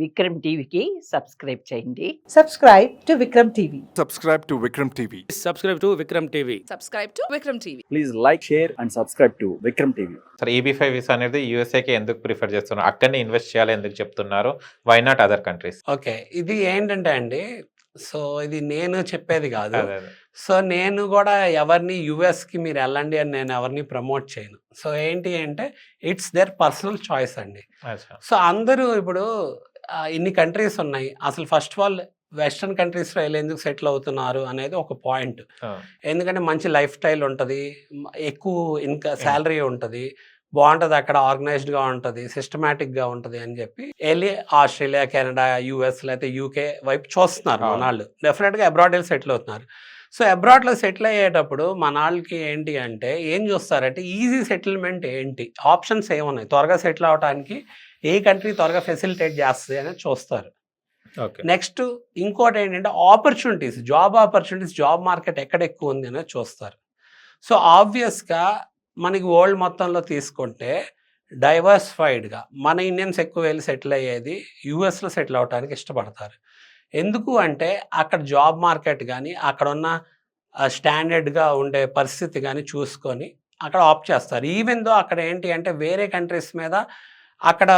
విక్రమ్ టీవీకి సబ్స్క్రైబ్ చేయండి. Subscribe to Vikram TV. Subscribe to Vikram TV. Subscribe to Vikram TV. Subscribe to Vikram TV. Please like, share and subscribe to Vikram TV. Sir EB5 visa అనేది యూఎస్ఏకి ఎందుకు prefer చేస్తున్నారు, అక్కడనే invest చేయాలి ఎందుకు చెప్తున్నారు, why not other countries? Okay, ఇది ఏంటంటే అండి, సో ఇది నేను చెప్పేది కాదు. సో నేను కూడా ఎవరిని యుఎస్కి మీరు వెళ్ళండి అని నేను ఎవరిని ప్రమోట్ చేయను. సో ఏంటి అంటే ఇట్స్ దేర్ పర్సనల్ చాయిస్ అండి. సో అందరూ ఇప్పుడు ఇన్ని కంట్రీస్ ఉన్నాయి, అసలు ఫస్ట్ ఆఫ్ ఆల్ వెస్ట్రన్ కంట్రీస్లో వెళ్ళేందుకు సెటిల్ అవుతున్నారు అనేది ఒక పాయింట్. ఎందుకంటే మంచి లైఫ్ స్టైల్ ఉంటుంది, ఎక్కువ శాలరీ ఉంటుంది, బాగుంటుంది, అక్కడ ఆర్గనైజ్డ్గా ఉంటుంది, సిస్టమేటిక్గా ఉంటుంది అని చెప్పి వెళ్ళి ఆస్ట్రేలియా, కెనడా, యూఎస్ లేకపోతే యూకే వైపు చూస్తున్నారు మనాళ్ళు. డెఫినెట్గా అబ్రాడ్ వెళ్ళి సెటిల్ అవుతున్నారు. సో అబ్రాడ్లో సెటిల్ అయ్యేటప్పుడు మన వాళ్ళకి ఏంటి అంటే ఏం చూస్తారంటే ఈజీ సెటిల్మెంట్ ఏంటి, ఆప్షన్స్ ఏమున్నాయి, త్వరగా సెటిల్ అవడానికి ఏ కంట్రీ త్వరగా ఫెసిలిటేట్ చేస్తుంది అనేది చూస్తారు. నెక్స్ట్ ఇంకోటి ఏంటంటే opportunities, job opportunities, job market ఎక్కడ ఎక్కువ ఉంది అనేది చూస్తారు. సో ఆబ్వియస్గా మనకి వరల్డ్ మొత్తంలో తీసుకుంటే డైవర్సిఫైడ్గా మన ఇండియన్స్ ఎక్కువ వెళ్ళి సెటిల్ అయ్యేది యూఎస్లో సెటిల్ అవడానికి ఇష్టపడతారు. ఎందుకు అంటే అక్కడ జాబ్ మార్కెట్ కానీ అక్కడ ఉన్న స్టాండర్డ్గా ఉండే పరిస్థితి కానీ చూసుకొని అక్కడ ఆప్ట్ చేస్తారు. ఈవెన్ దో అక్కడ ఏంటి అంటే వేరే కంట్రీస్ మీద అక్కడ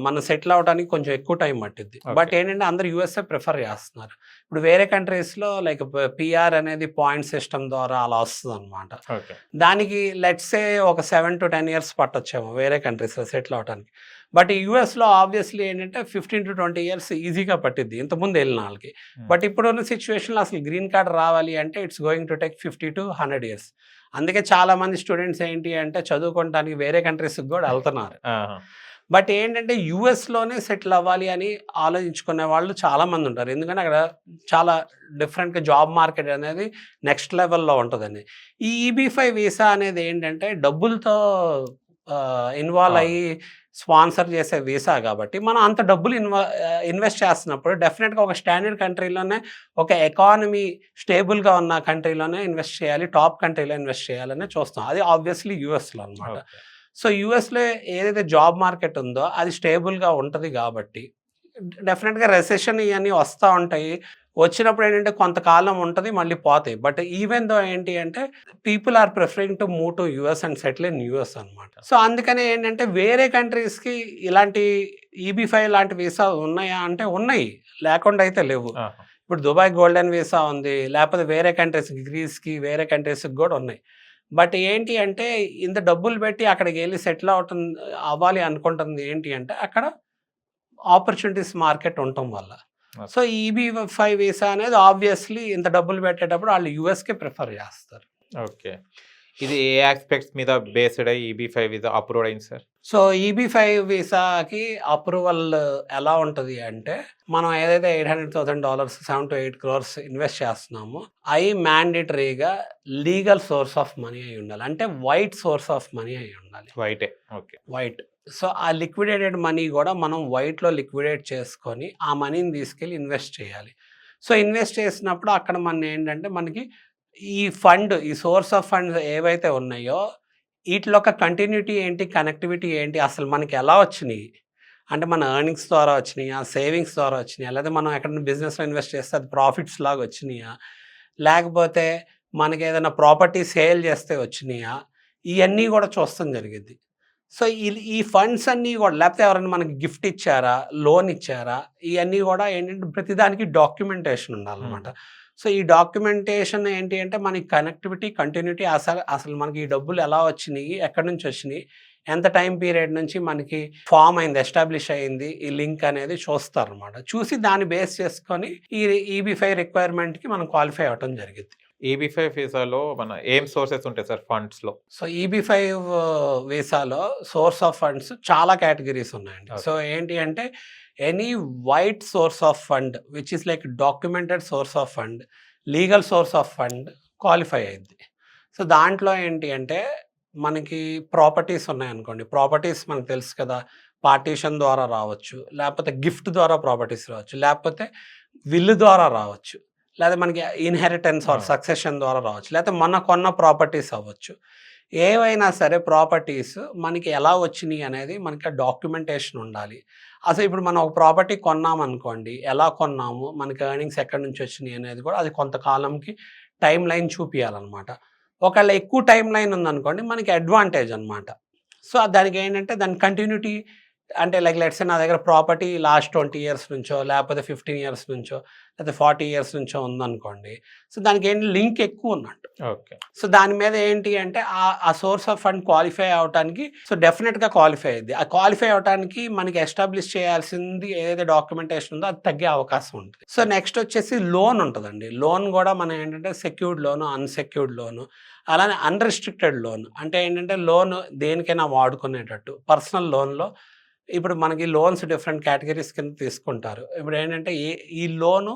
మనం సెటిల్ అవడానికి కొంచెం ఎక్కువ టైం పట్టింది. బట్ ఏంటంటే అందరు యూఎస్ఏ ప్రిఫర్ చేస్తున్నారు. ఇప్పుడు వేరే కంట్రీస్లో లైక్ పిఆర్ అనేది పాయింట్ సిస్టమ్ ద్వారా అలా వస్తుంది అనమాట. దానికి లెట్సే ఒక 7 to 10 years పట్టొచ్చేమో వేరే కంట్రీస్లో సెటిల్ అవడానికి. బట్ యూఎస్లో ఆబ్వియస్లీ ఏంటంటే 15 to 20 years ఈజీగా పట్టిద్ది ఇంతకుముందు వెళ్ళిన వాళ్ళకి. బట్ ఇప్పుడున్న సిచ్యువేషన్లో అసలు గ్రీన్ కార్డ్ రావాలి అంటే it's going to take 50 to 100 years. అందుకే చాలామంది స్టూడెంట్స్ ఏంటి అంటే చదువుకోవడానికి వేరే కంట్రీస్కి కూడా వెళ్తున్నారు. బట్ ఏంటంటే యూఎస్లోనే సెటిల్ అవ్వాలి అని ఆలోచించుకునే వాళ్ళు చాలామంది ఉంటారు. ఎందుకంటే అక్కడ చాలా డిఫరెంట్గా జాబ్ మార్కెట్ అనేది నెక్స్ట్ లెవెల్లో ఉంటుందండి. ఈ EB5 వీసా అనేది ఏంటంటే డబ్బులతో ఇన్వాల్వ్ అయ్యి స్పాన్సర్ చేసే వీసా కాబట్టి మనం అంత డబ్బులు ఇన్వెస్ట్ చేస్తున్నప్పుడు డెఫినెట్గా ఒక స్టాండర్డ్ కంట్రీలోనే, ఒక ఎకానమీ స్టేబుల్గా ఉన్న కంట్రీలోనే ఇన్వెస్ట్ చేయాలి, టాప్ కంట్రీలో ఇన్వెస్ట్ చేయాలనే చూస్తాం. అది ఆబ్వియస్లీ యూఎస్లో అనమాట. సో యూఎస్లో ఏదైతే జాబ్ మార్కెట్ ఉందో అది స్టేబుల్గా ఉంటుంది కాబట్టి డెఫినెట్గా రెసెషన్ ఇవన్నీ వస్తూ ఉంటాయి. వచ్చినప్పుడు ఏంటంటే కొంతకాలం ఉంటుంది, మళ్ళీ పోతాయి. బట్ ఈవెన్ దో ఏంటి అంటే people are preferring to move to US and settle in US అనమాట. సో అందుకనే ఏంటంటే వేరే కంట్రీస్కి ఇలాంటి EB5 లాంటి వీసా ఉన్నాయా అంటే ఉన్నాయి, లేకుండా అయితే లేవు. ఇప్పుడు దుబాయ్ గోల్డెన్ వీసా ఉంది, లేకపోతే వేరే కంట్రీస్కి, గ్రీస్కి, వేరే కంట్రీస్కి కూడా ఉన్నాయి. బట్ ఏంటి అంటే ఇంత డబ్బులు పెట్టి అక్కడికి వెళ్ళి సెటిల్ అవ్వాలి అనుకుంటుంది ఏంటి అంటే అక్కడ ఆపర్చునిటీస్ మార్కెట్ ఉండటం వల్ల. సో EB5 వీసా అనేది ఆబ్వియస్లీ ఇంత డబ్బులు పెట్టేటప్పుడు వాళ్ళు యూఎస్కే ప్రిఫర్ చేస్తారు. ఓకే, ఇది ఏ ఆస్పెక్ట్స్ మీద బేస్డ్ అయ్యి EB5 వీసా అప్రూవ్ అయింది సార్? సో EB5 వీసాకి అప్రూవల్ ఎలా ఉంటుంది అంటే మనం ఏదైతే $800,000 7 to 8 crores ఇన్వెస్ట్ చేస్తున్నామో అవి మ్యాండేటరీగా లీగల్ సోర్స్ ఆఫ్ మనీ అయి ఉండాలి, అంటే వైట్ సోర్స్ ఆఫ్ మనీ అయి ఉండాలి. వైటే, ఓకే, వైట్. సో ఆ లిక్విడేటెడ్ మనీ కూడా మనం వైట్లో లిక్విడేట్ చేసుకొని ఆ మనీని తీసుకెళ్ళి ఇన్వెస్ట్ చేయాలి. సో ఇన్వెస్ట్ చేసినప్పుడు అక్కడ ఏంటంటే మనకి ఈ ఫండ్, ఈ సోర్స్ ఆఫ్ ఫండ్స్ ఏవైతే ఉన్నాయో వీటిలో ఒక కంటిన్యూటీ ఏంటి, కనెక్టివిటీ ఏంటి, అసలు మనకి ఎలా వచ్చినాయి అంటే మన ఎర్నింగ్స్ ద్వారా వచ్చినాయా, సేవింగ్స్ ద్వారా వచ్చినాయా, లేదా మనం ఎక్కడైనా బిజినెస్లో ఇన్వెస్ట్ చేస్తే అది ప్రాఫిట్స్ లాగా వచ్చినాయా, లేకపోతే మనకి ఏదైనా ప్రాపర్టీ సేల్ చేస్తే వచ్చినాయా, ఇవన్నీ కూడా చూస్తాం జరిగింది. సో ఈ ఫండ్స్ అన్నీ కూడా, లేకపోతే ఎవరైనా మనకి గిఫ్ట్ ఇచ్చారా, లోన్ ఇచ్చారా, ఇవన్నీ కూడా ఏంటంటే ప్రతిదానికి డాక్యుమెంటేషన్ ఉండాలన్నమాట. సో ఈ డాక్యుమెంటేషన్ ఏంటి అంటే మనకి కనెక్టివిటీ, కంటిన్యూటీ, అసలు మనకి ఈ డబ్బులు ఎలా వచ్చినాయి, ఎక్కడి నుంచి వచ్చినాయి, ఎంత టైం పీరియడ్ నుంచి మనకి ఫామ్ అయింది, ఎస్టాబ్లిష్ అయింది ఈ లింక్ అనేది చూస్తారు అనమాట. చూసి దాన్ని బేస్ చేసుకొని ఈ EB5 రిక్వైర్మెంట్కి మనం క్వాలిఫై అవ్వటం జరిగింది. EB5 వీసాలో మన ఏం సోర్సెస్ ఉంటాయి సార్ ఫండ్స్లో? సో EB5 వీసాలో సోర్స్ ఆఫ్ ఫండ్స్ చాలా కేటగిరీస్ ఉన్నాయండి. సో ఏంటి అంటే any white source of fund which is like documented source of fund, legal source of fund qualify అయింది. సో దాంట్లో ఏంటి అంటే మనకి ప్రాపర్టీస్ ఉన్నాయనుకోండి, ప్రాపర్టీస్ మనకు తెలుసు కదా, పార్టీషన్ ద్వారా రావచ్చు, లేకపోతే గిఫ్ట్ ద్వారా ప్రాపర్టీస్ రావచ్చు, లేకపోతే విల్లు ద్వారా రావచ్చు, లేదా మనకి ఇన్హెరిటెన్స్ ఆర్ ఆ. సక్సెషన్ ద్వారా రావచ్చు, లేకపోతే మొన్న కొన్న ప్రాపర్టీస్ అవ్వచ్చు. ఏవైనా సరే ప్రాపర్టీస్ మనకి ఎలా వచ్చినాయి అనేది మనకి డాక్యుమెంటేషన్ ఉండాలి. అసలు ఇప్పుడు మనం ఒక ప్రాపర్టీ కొన్నామనుకోండి, ఎలా కొన్నాము, మనకి ఎర్నింగ్స్ ఎక్కడి నుంచి వచ్చినాయి అనేది కూడా అది కొంతకాలంకి టైం లైన్ చూపియాలన్నమాట. ఒకవేళ ఎక్కువ టైం లైన్ ఉందనుకోండి మనకి అడ్వాంటేజ్ అనమాట. సో దానికి ఏంటంటే దాని కంటిన్యూటీ, అంటే లైక్ లెట్స్ నా దగ్గర ప్రాపర్టీ లాస్ట్ 20 ఇయర్స్ నుంచో, లేకపోతే 15 ఇయర్స్ నుంచో, లేకపోతే 40 ఇయర్స్ నుంచో ఉందనుకోండి. సో దానికి ఏంటి లింక్ ఎక్కువ ఉన్నట్టు. ఓకే. సో దాని మీద ఏంటి అంటే ఆ సోర్స్ ఆఫ్ ఫండ్ క్వాలిఫై అవడానికి సో డెఫినెట్గా క్వాలిఫై అయ్యింది. ఆ క్వాలిఫై అవడానికి మనకి ఎస్టాబ్లిష్ చేయాల్సింది ఏదైతే డాక్యుమెంటేషన్ ఉందో అది తగ్గే అవకాశం ఉంటుంది. సో నెక్స్ట్ వచ్చేసి లోన్ ఉంటుందండి. లోన్ కూడా మనం ఏంటంటే సెక్యూర్డ్ లోను, అన్సెక్యూర్డ్ లోను, అలానే అన్రిస్ట్రిక్టెడ్ లోన్. అంటే ఏంటంటే లోన్ దేనికైనా వాడుకునేటట్టు. పర్సనల్ లోన్లో ఇప్పుడు మనకి లోన్స్ డిఫరెంట్ కేటగిరీస్ కింద తీసుకుంటారు. ఇప్పుడు ఏంటంటే ఈ లోను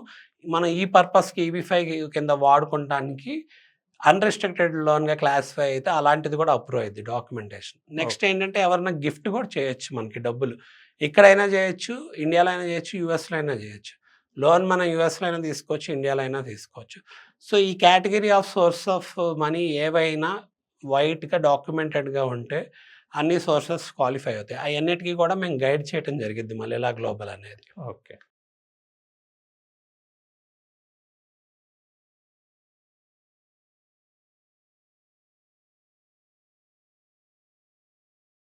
మనం ఈ పర్పస్కి EB-5 కింద వాడుకోవడానికి అన్రిస్ట్రిక్టెడ్ లోన్గా క్లాసిఫై అయితే అలాంటిది కూడా అప్రూవ్ అయ్యింది డాక్యుమెంటేషన్. నెక్స్ట్ ఏంటంటే ఎవరైనా గిఫ్ట్ కూడా చేయొచ్చు మనకి డబ్బులు. ఇక్కడైనా చేయొచ్చు, ఇండియాలో అయినా చేయొచ్చు, యూఎస్లో అయినా చేయొచ్చు. లోన్ మనం యూఎస్లో అయినా తీసుకోవచ్చు, ఇండియాలో అయినా తీసుకోవచ్చు. సో ఈ category of swords of money ఏవైనా వైట్గా డాక్యుమెంటెడ్గా ఉంటే అన్ని సోర్సెస్ క్వాలిఫై అవుతాయి. అవన్నిటికీ కూడా మేము గైడ్ చేయడం జరిగింది మళ్ళీ గ్లోబల్ అనేది. ఓకే.